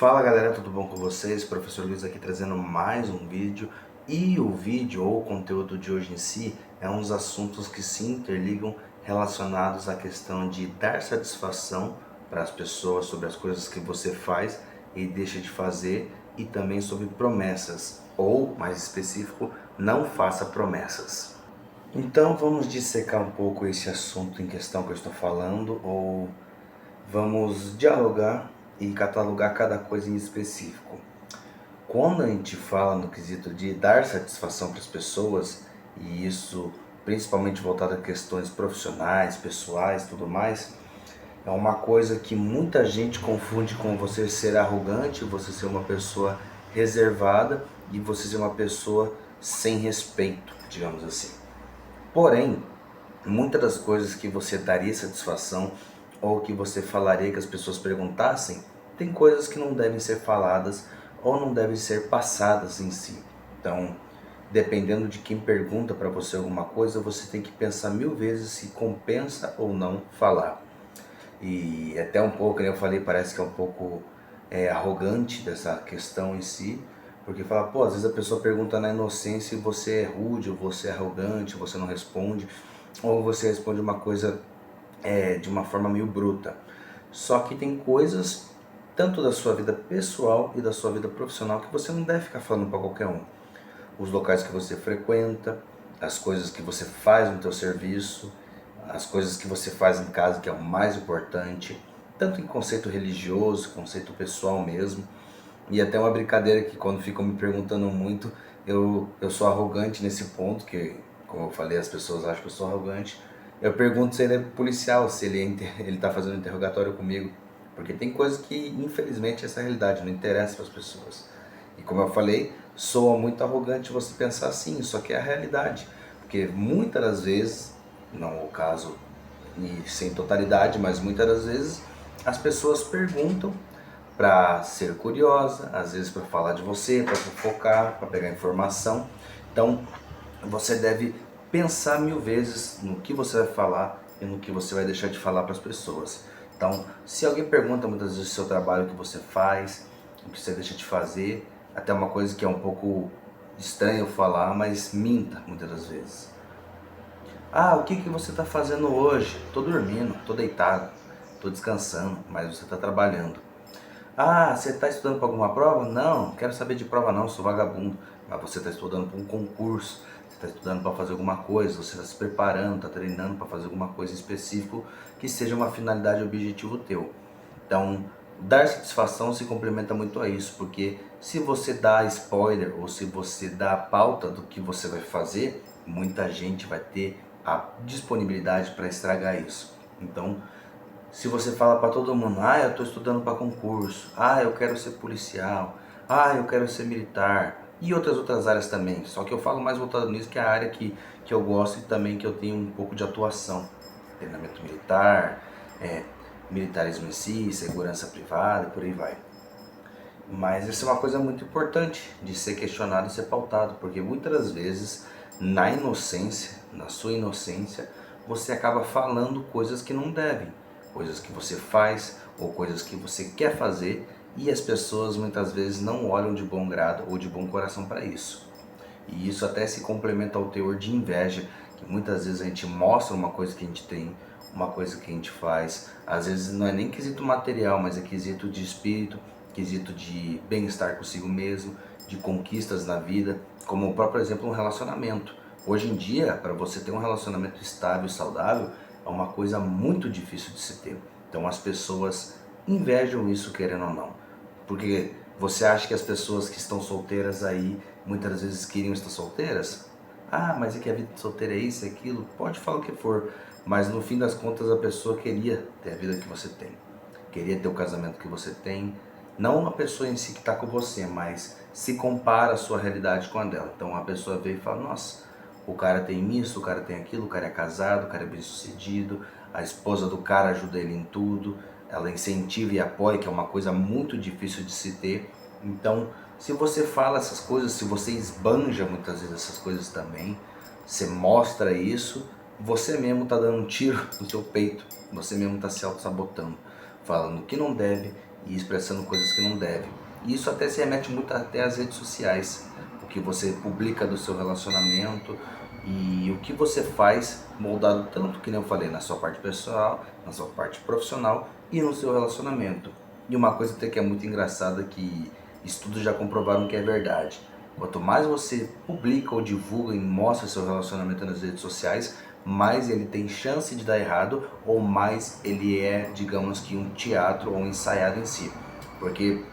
Fala galera, tudo bom com vocês? Professor Luiz aqui trazendo mais um vídeo. E o vídeo ou o conteúdo de hoje em si é uns assuntos que se interligam relacionados à questão de dar satisfação para as pessoas sobre as coisas que você faz e deixa de fazer, e também sobre promessas, ou mais específico, não faça promessas. Então vamos dissecar um pouco esse assunto em questão que eu estou falando, ou vamos dialogar e catalogar cada coisa em específico. Quando a gente fala no quesito de dar satisfação para as pessoas, e isso principalmente voltado a questões profissionais, pessoais, tudo mais, é uma coisa que muita gente confunde com você ser arrogante, você ser uma pessoa reservada e você ser uma pessoa sem respeito, digamos assim. Porém, muitas das coisas que você daria satisfação ou que você falaria que as pessoas perguntassem, tem coisas que não devem ser faladas ou não devem ser passadas em si. Então, dependendo de quem pergunta para você alguma coisa, você tem que pensar 1000 vezes se compensa ou não falar. E até um pouco, como eu falei, parece que é um pouco arrogante dessa questão em si, porque fala, pô, às vezes a pessoa pergunta na inocência e você é rude, ou você é arrogante, você não responde, ou você responde uma coisa de uma forma meio bruta. Só que tem coisas, tanto da sua vida pessoal e da sua vida profissional, que você não deve ficar falando para qualquer um. Os locais que você frequenta, as coisas que você faz no teu serviço, as coisas que você faz em casa, que é o mais importante, tanto em conceito religioso, conceito pessoal mesmo. E até uma brincadeira que quando ficam me perguntando muito, eu sou arrogante nesse ponto, que como eu falei, as pessoas acham que eu sou arrogante. Eu pergunto se ele é policial, se ele tá fazendo interrogatório comigo, porque tem coisas que infelizmente essa é a realidade, não interessa para as pessoas. E como eu falei, soa muito arrogante você pensar assim, só que é a realidade, porque muitas das vezes, não o caso e sem totalidade, mas muitas das vezes as pessoas perguntam para ser curiosa, às vezes para falar de você, para fofocar, para pegar informação. Então você deve pensar 1000 vezes no que você vai falar e no que você vai deixar de falar para as pessoas. Então, se alguém pergunta muitas vezes o seu trabalho, o que você faz, o que você deixa de fazer, até uma coisa que é um pouco estranho falar, mas minta muitas das vezes. Ah, o que você está fazendo hoje? Estou dormindo, estou deitado, estou descansando, mas você está trabalhando. Ah, você está estudando para alguma prova? Não, não quero saber de prova não, sou vagabundo. Mas você está estudando para um concurso, você está estudando para fazer alguma coisa, você está se preparando, está treinando para fazer alguma coisa específica que seja uma finalidade e objetivo teu. Então, dar satisfação se complementa muito a isso, porque se você dá spoiler ou se você dá a pauta do que você vai fazer, muita gente vai ter a disponibilidade para estragar isso. Então, se você fala para todo mundo, ah, eu estou estudando para concurso, ah, eu quero ser policial, ah, eu quero ser militar, e outras áreas também, só que eu falo mais voltado nisso, que é a área que eu gosto e também que eu tenho um pouco de atuação, treinamento militar, militarismo em si, segurança privada e por aí vai. Mas isso é uma coisa muito importante de ser questionado e ser pautado, porque muitas das vezes, na inocência, na sua inocência, você acaba falando coisas que não devem, coisas que você faz ou coisas que você quer fazer, e as pessoas muitas vezes não olham de bom grado ou de bom coração para isso. E isso até se complementa ao teor de inveja, que muitas vezes a gente mostra uma coisa que a gente tem, uma coisa que a gente faz, às vezes não é nem quesito material, mas é quesito de espírito, quesito de bem-estar consigo mesmo, de conquistas na vida, como o próprio exemplo um relacionamento. Hoje em dia, para você ter um relacionamento estável e saudável, é uma coisa muito difícil de se ter. Então as pessoas invejam isso, querendo ou não. Porque você acha que as pessoas que estão solteiras aí, muitas vezes queriam estar solteiras? Ah, mas é que a vida de solteira é isso, é aquilo. Pode falar o que for, mas no fim das contas a pessoa queria ter a vida que você tem. Queria ter o casamento que você tem. Não a pessoa em si que está com você, mas se compara a sua realidade com a dela. Então a pessoa vê e fala, nossa, o cara tem isso, o cara tem aquilo, o cara é casado, o cara é bem sucedido, a esposa do cara ajuda ele em tudo, ela incentiva e apoia, que é uma coisa muito difícil de se ter. Então, se você fala essas coisas, se você esbanja muitas vezes essas coisas também, você mostra isso, você mesmo está dando um tiro no seu peito, você mesmo está se auto-sabotando, falando o que não deve e expressando coisas que não deve. E isso até se remete muito até às redes sociais, o que você publica do seu relacionamento e o que você faz moldado tanto, que nem eu falei, na sua parte pessoal, na sua parte profissional e no seu relacionamento. E uma coisa até que é muito engraçada, que estudos já comprovaram que é verdade. Quanto mais você publica ou divulga e mostra seu relacionamento nas redes sociais, mais ele tem chance de dar errado ou mais ele é, digamos que, um teatro ou um ensaiado em si. Porque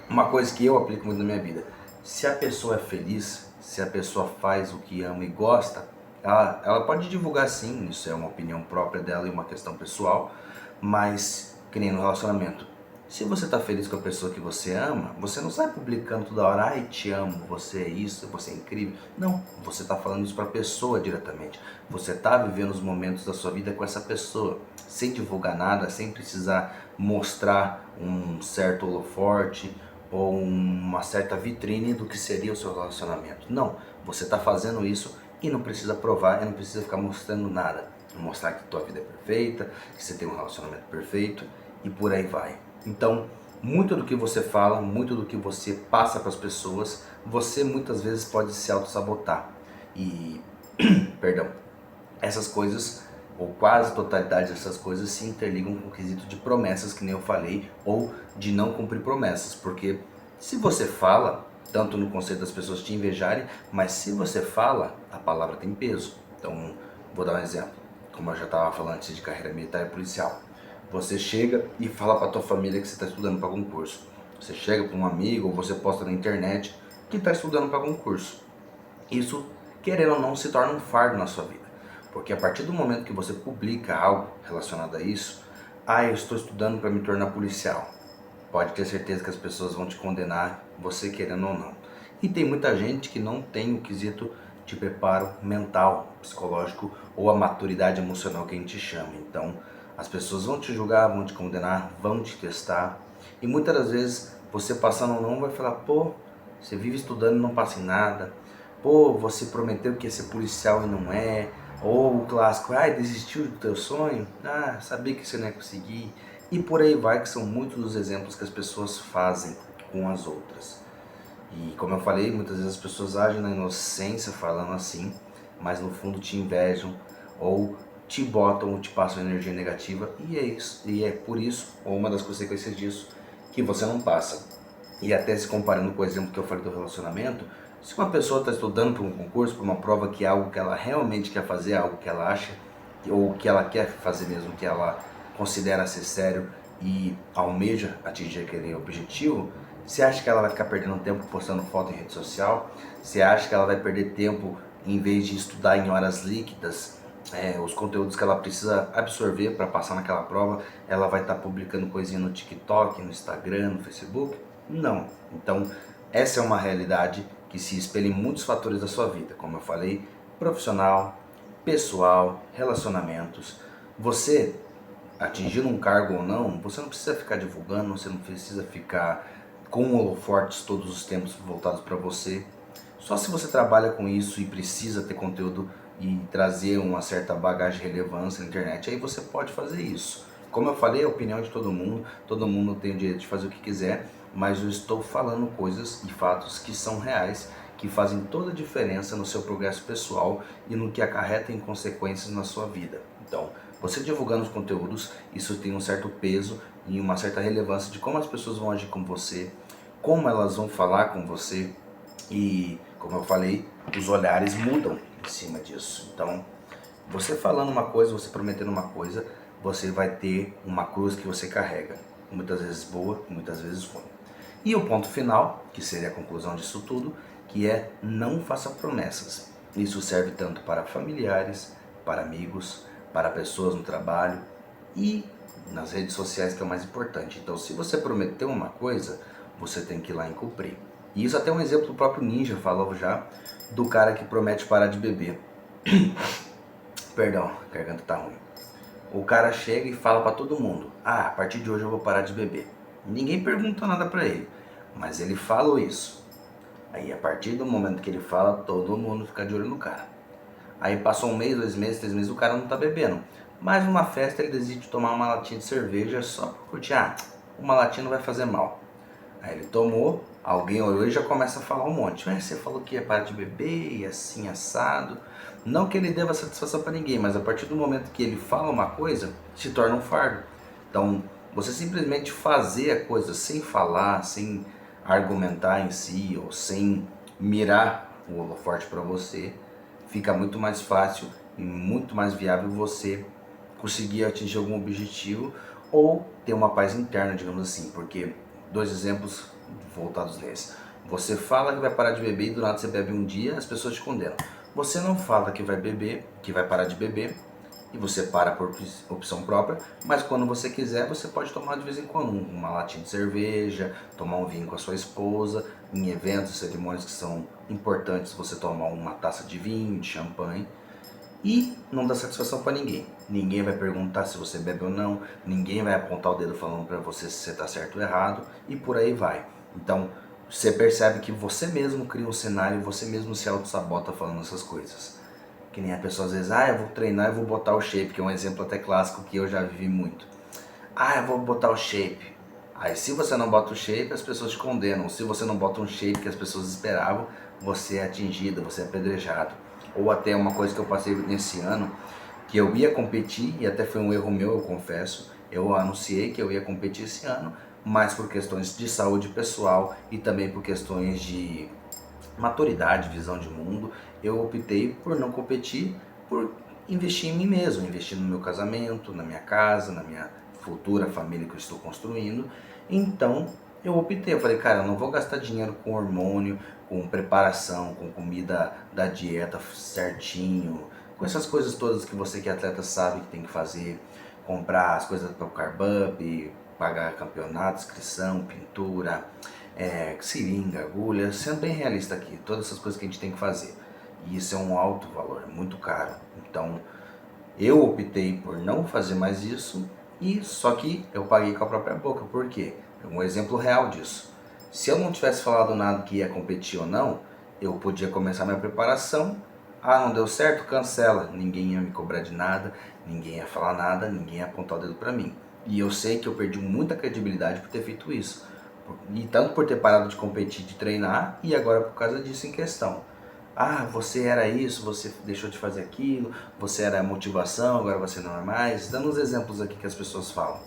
uma coisa que eu aplico muito na minha vida, se a pessoa é feliz, se a pessoa faz o que ama e gosta, ela pode divulgar sim, isso é uma opinião própria dela e uma questão pessoal, mas que nem no relacionamento. Se você está feliz com a pessoa que você ama, você não sai publicando toda hora, ai, te amo, você é isso, você é incrível. Não, você está falando isso para a pessoa diretamente. Você está vivendo os momentos da sua vida com essa pessoa, sem divulgar nada, sem precisar mostrar um certo holoforte ou uma certa vitrine do que seria o seu relacionamento. Não, você está fazendo isso e não precisa provar, e não precisa ficar mostrando nada. Mostrar que tua vida é perfeita, que você tem um relacionamento perfeito e por aí vai. Então, muito do que você fala, muito do que você passa para as pessoas, você muitas vezes pode se auto-sabotar. E, perdão, essas coisas, ou quase totalidade dessas coisas, se interligam com o quesito de promessas, que nem eu falei, ou de não cumprir promessas. Porque se você fala, tanto no conceito das pessoas te invejarem, mas se você fala, a palavra tem peso. Então, vou dar um exemplo, como eu já estava falando antes de carreira militar e policial. Você chega e fala para tua família que você está estudando para concurso. Você chega para um amigo ou você posta na internet que está estudando para concurso. Isso, querendo ou não, se torna um fardo na sua vida. Porque a partir do momento que você publica algo relacionado a isso, eu estou estudando para me tornar policial, pode ter certeza que as pessoas vão te condenar, você querendo ou não. E tem muita gente que não tem o quesito de preparo mental, psicológico ou a maturidade emocional que a gente chama. Então, as pessoas vão te julgar, vão te condenar, vão te testar. E muitas das vezes, você passando ou não, vai falar, pô, você vive estudando e não passa em nada. Pô, você prometeu que ia ser policial e não é. Ou o clássico, desistiu do teu sonho? Sabia que você não ia conseguir. E por aí vai, que são muitos os exemplos que as pessoas fazem com as outras. E como eu falei, muitas vezes as pessoas agem na inocência falando assim, mas no fundo te invejam ou te botam ou te passam energia negativa, e é isso, e é por isso, ou uma das consequências disso, que você não passa. E até se comparando com o exemplo que eu falei do relacionamento, se uma pessoa está estudando para um concurso, para uma prova que é algo que ela realmente quer fazer, algo que ela acha, ou que ela quer fazer mesmo, que ela considera ser sério e almeja atingir aquele objetivo, você acha que ela vai ficar perdendo tempo postando foto em rede social? Você acha que ela vai perder tempo em vez de estudar em horas líquidas os conteúdos que ela precisa absorver para passar naquela prova? Ela vai estar publicando coisinha no TikTok, no Instagram, no Facebook? Não. Então, essa é uma realidade que se espelha em muitos fatores da sua vida, como eu falei, profissional, pessoal, relacionamentos. Você, atingindo um cargo ou não, você não precisa ficar divulgando, você não precisa ficar com holofortes todos os tempos voltados para você. Só se você trabalha com isso e precisa ter conteúdo e trazer uma certa bagagem de relevância na internet, aí você pode fazer isso. Como eu falei, é a opinião de todo mundo tem o direito de fazer o que quiser, mas eu estou falando coisas e fatos que são reais, que fazem toda a diferença no seu progresso pessoal e no que acarreta em consequências na sua vida. Então, você divulgando os conteúdos, isso tem um certo peso e uma certa relevância de como as pessoas vão agir com você, como elas vão falar com você e, como eu falei, os olhares mudam em cima disso. Então, você falando uma coisa, você prometendo uma coisa, você vai ter uma cruz que você carrega, muitas vezes boa, muitas vezes ruim. E o ponto final, que seria a conclusão disso tudo, que é não faça promessas. Isso serve tanto para familiares, para amigos, para pessoas no trabalho e nas redes sociais, que é o mais importante. Então, se você prometeu uma coisa, você tem que ir lá e cumprir. E isso até é um exemplo do próprio Ninja falou já, do cara que promete parar de beber. Perdão, a garganta tá ruim. O cara chega e fala pra todo mundo, a partir de hoje eu vou parar de beber. Ninguém pergunta nada pra ele, mas ele falou isso. Aí a partir do momento que ele fala, todo mundo fica de olho no cara. Aí passou um mês, 2 meses, 3 meses, o cara não tá bebendo. Mais uma festa ele decide tomar uma latinha de cerveja só pra curtir. uma latinha não vai fazer mal. Aí ele tomou, alguém olhou e já começa a falar um monte. Você falou que ia parar de beber e assim, assado. Não que ele deva satisfação para ninguém, mas a partir do momento que ele fala uma coisa, se torna um fardo. Então, você simplesmente fazer a coisa sem falar, sem argumentar em si, ou sem mirar o holoforte para você, fica muito mais fácil e muito mais viável você conseguir atingir algum objetivo ou ter uma paz interna, digamos assim, porque dois exemplos voltados nesse. Você fala que vai parar de beber e do nada você bebe um dia, as pessoas te condenam. Você não fala que vai beber, que vai parar de beber, e você para por opção própria, mas quando você quiser, você pode tomar de vez em quando uma latinha de cerveja, tomar um vinho com a sua esposa, em eventos, cerimônias que são importantes, você tomar uma taça de vinho, de champanhe, e não dá satisfação para ninguém. Ninguém vai perguntar se você bebe ou não, ninguém vai apontar o dedo falando para você se você está certo ou errado, e por aí vai. Então, você percebe que você mesmo cria um cenário, você mesmo se auto-sabota falando essas coisas. Que nem a pessoa às vezes, eu vou treinar e vou botar o shape, que é um exemplo até clássico que eu já vivi muito. Eu vou botar o shape. Aí se você não bota o shape, as pessoas te condenam. Se você não bota um shape que as pessoas esperavam, você é atingido, você é apedrejado. Ou até uma coisa que eu passei nesse ano, que eu ia competir, e até foi um erro meu, eu confesso. Eu anunciei que eu ia competir esse ano, mas por questões de saúde pessoal e também por questões de maturidade, visão de mundo, eu optei por não competir, por investir em mim mesmo, investir no meu casamento, na minha casa, na minha futura família que eu estou construindo. Então eu optei, eu falei, cara, eu não vou gastar dinheiro com hormônio, com preparação, com comida da dieta certinho, com essas coisas todas que você que é atleta sabe que tem que fazer, comprar as coisas para o carb up, pagar campeonato, inscrição, pintura, seringa, agulha, sendo bem realista aqui, todas essas coisas que a gente tem que fazer. E isso é um alto valor, é muito caro. Então eu optei por não fazer mais isso, e só que eu paguei com a própria boca. Por quê? É um exemplo real disso. Se eu não tivesse falado nada que ia competir ou não, eu podia começar minha preparação. Não deu certo? Cancela. Ninguém ia me cobrar de nada, ninguém ia falar nada, ninguém ia apontar o dedo para mim. E eu sei que eu perdi muita credibilidade por ter feito isso. E tanto por ter parado de competir, de treinar, e agora por causa disso em questão. Você era isso, você deixou de fazer aquilo, você era a motivação, agora você não é mais. Dando uns exemplos aqui que as pessoas falam.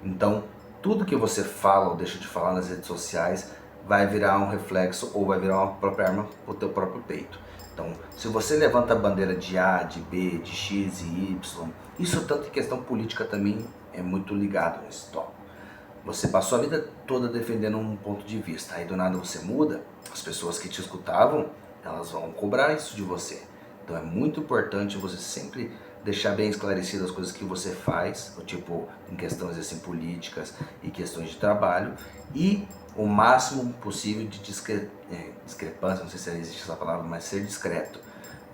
Então, tudo que você fala ou deixa de falar nas redes sociais vai virar um reflexo ou vai virar uma própria arma para o teu próprio peito. Então, se você levanta a bandeira de A, de B, de X e Y, isso tanto em questão política também é muito ligado nesse tópico. Você passou a vida toda defendendo um ponto de vista, aí do nada você muda, as pessoas que te escutavam, elas vão cobrar isso de você. Então é muito importante você sempre deixar bem esclarecidas as coisas que você faz, tipo em questões assim políticas e questões de trabalho, e o máximo possível de discrepância, não sei se existe essa palavra, mas ser discreto.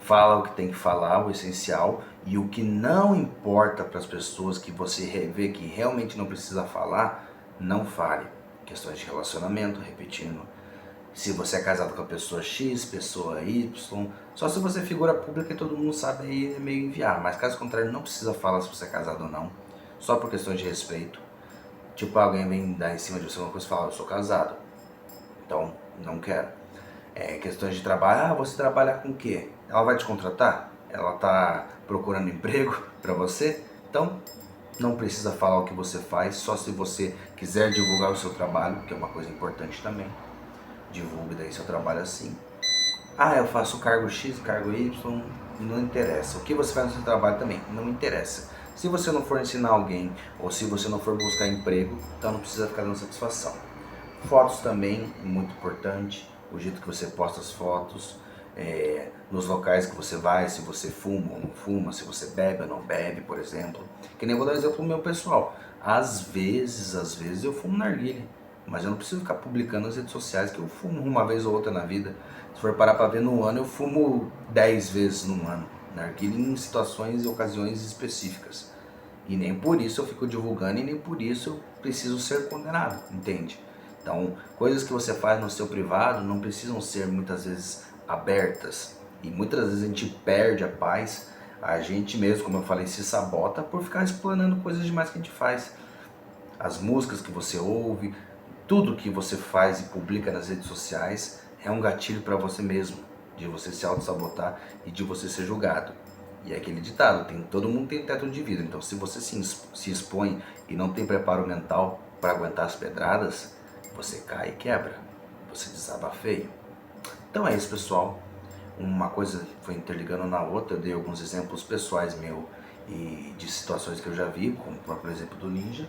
Fala o que tem que falar, o essencial, e o que não importa para as pessoas que você vê que realmente não precisa falar, não fale. Questões de relacionamento, repetindo. Se você é casado com a pessoa X, pessoa Y, só se você é figura pública e todo mundo sabe aí é meio enviar. Mas caso contrário, não precisa falar se você é casado ou não, só por questões de respeito. Tipo, alguém vem dar em cima de você uma coisa e fala, eu sou casado, então não quero. Questões de trabalho, você trabalha com o quê? Ela vai te contratar? Ela tá procurando emprego para você? Então, não precisa falar o que você faz, só se você quiser divulgar o seu trabalho, que é uma coisa importante também. Divulgue daí seu trabalho assim. Eu faço cargo X, cargo Y, não interessa. O que você faz no seu trabalho também, não interessa. Se você não for ensinar alguém, ou se você não for buscar emprego, então não precisa ficar dando satisfação. Fotos também, muito importante, o jeito que você posta as fotos, nos locais que você vai, se você fuma ou não fuma, se você bebe ou não bebe, por exemplo. Que nem vou dar um exemplo meu pessoal. Às vezes eu fumo narguilé, mas eu não preciso ficar publicando nas redes sociais que eu fumo uma vez ou outra na vida. Se for parar para ver no ano, eu fumo 10 vezes no ano. Narguilé em situações e ocasiões específicas. E nem por isso eu fico divulgando e nem por isso eu preciso ser condenado, entende? Então, coisas que você faz no seu privado não precisam ser muitas vezes abertas. E muitas vezes a gente perde a paz, a gente mesmo, como eu falei, se sabota por ficar explanando coisas demais que a gente faz. as músicas que você ouve, tudo que você faz e publica nas redes sociais é um gatilho para você mesmo, de você se auto-sabotar e de você ser julgado. E é aquele ditado, todo mundo tem teto de vidro, então se você se expõe e não tem preparo mental para aguentar as pedradas, você cai e quebra, você desaba feio. Então é isso, pessoal. Uma coisa foi interligando na outra, eu dei alguns exemplos pessoais meu e de situações que eu já vi, como o próprio exemplo do ninja,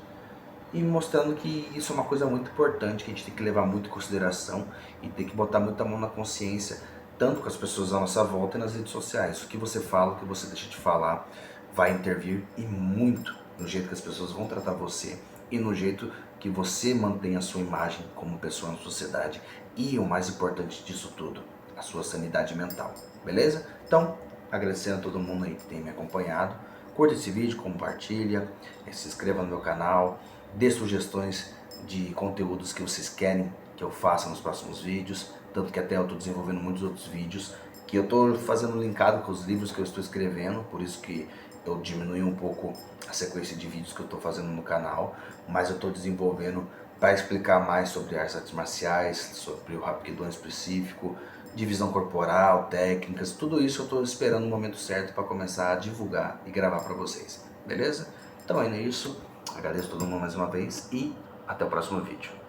e mostrando que isso é uma coisa muito importante, que a gente tem que levar muito em consideração e tem que botar muita mão na consciência, tanto com as pessoas à nossa volta e nas redes sociais. O que você fala, o que você deixa de falar, vai intervir e muito no jeito que as pessoas vão tratar você e no jeito que você mantém a sua imagem como pessoa na sociedade e o mais importante disso tudo, a sua sanidade mental, beleza? Então, agradecendo a todo mundo aí que tem me acompanhado, curta esse vídeo, compartilha, se inscreva no meu canal, dê sugestões de conteúdos que vocês querem que eu faça nos próximos vídeos, tanto que até eu estou desenvolvendo muitos outros vídeos, que eu estou fazendo linkado com os livros que eu estou escrevendo, por isso que eu diminui um pouco a sequência de vídeos que eu estou fazendo no canal, mas eu estou desenvolvendo para explicar mais sobre artes marciais, sobre o Hapkido específico, divisão corporal, técnicas, tudo isso eu estou esperando o momento certo para começar a divulgar e gravar para vocês, beleza? Então é isso, agradeço a todo mundo mais uma vez e até o próximo vídeo.